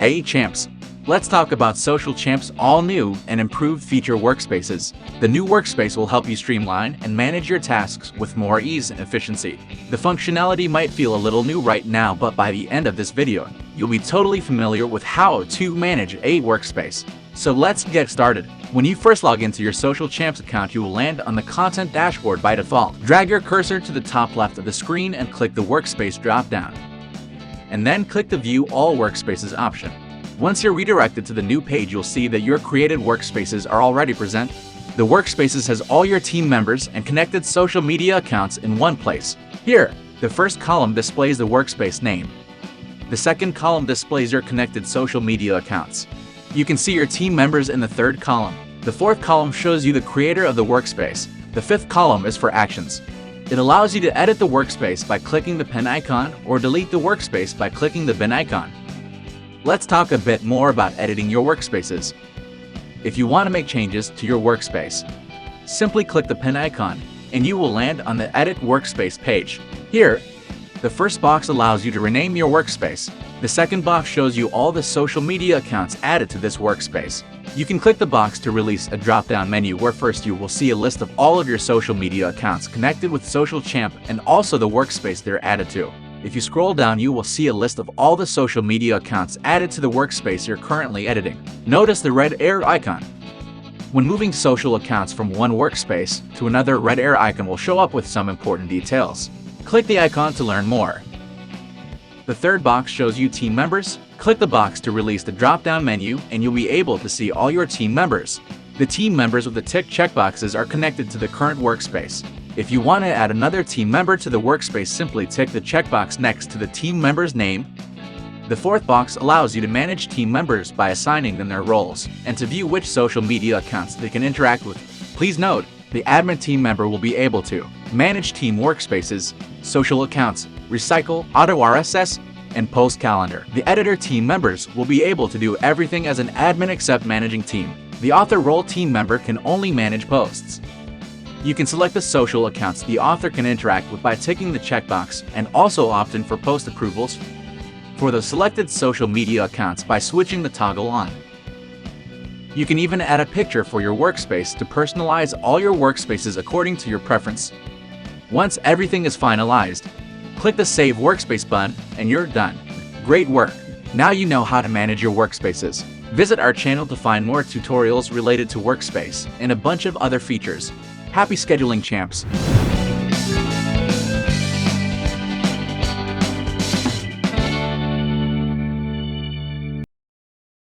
Hey champs! Let's talk about Social Champ's all-new and improved feature Workspaces. The new Workspace will help you streamline and manage your tasks with more ease and efficiency. The functionality might feel a little new right now, but by the end of this video, you'll be totally familiar with how to manage a workspace. So let's get started. When you first log into your Social Champs account, you will land on the content dashboard by default. Drag your cursor to the top left of the screen and click the Workspace drop-down. And then click the View All Workspaces option. Once you're redirected to the new page, you'll see that your created workspaces are already present. The Workspaces has all your team members and connected social media accounts in one place. Here, the first column displays the workspace name. The second column displays your connected social media accounts. You can see your team members in the third column. The fourth column shows you the creator of the workspace. The fifth column is for actions. It allows you to edit the workspace by clicking the pen icon or delete the workspace by clicking the bin icon. Let's talk a bit more about editing your workspaces. If you want to make changes to your workspace, simply click the pen icon and you will land on the Edit Workspace page. Here, the first box allows you to rename your workspace. The second box shows you all the social media accounts added to this workspace. You can click the box to release a drop-down menu where first you will see a list of all of your social media accounts connected with Social Champ and also the workspace they're added to. If you scroll down, you will see a list of all the social media accounts added to the workspace you're currently editing. Notice the red arrow icon. When moving social accounts from one workspace to another, red arrow icon will show up with some important details. Click the icon to learn more. The third box shows you team members. Click the box to release the drop-down menu and you'll be able to see all your team members. The team members with the tick checkboxes are connected to the current workspace. If you want to add another team member to the workspace, simply tick the checkbox next to the team member's name. The fourth box allows you to manage team members by assigning them their roles and to view which social media accounts they can interact with. Please note, the admin team member will be able to manage team workspaces, social accounts, recycle, auto RSS, and post calendar. The editor team members will be able to do everything as an admin except managing team. The author role team member can only manage posts. You can select the social accounts the author can interact with by ticking the checkbox and also opt in for post approvals for the selected social media accounts by switching the toggle on. You can even add a picture for your workspace to personalize all your workspaces according to your preference. Once everything is finalized, click the Save Workspace button and you're done. Great work! Now you know how to manage your workspaces. Visit our channel to find more tutorials related to Workspace and a bunch of other features. Happy scheduling, champs!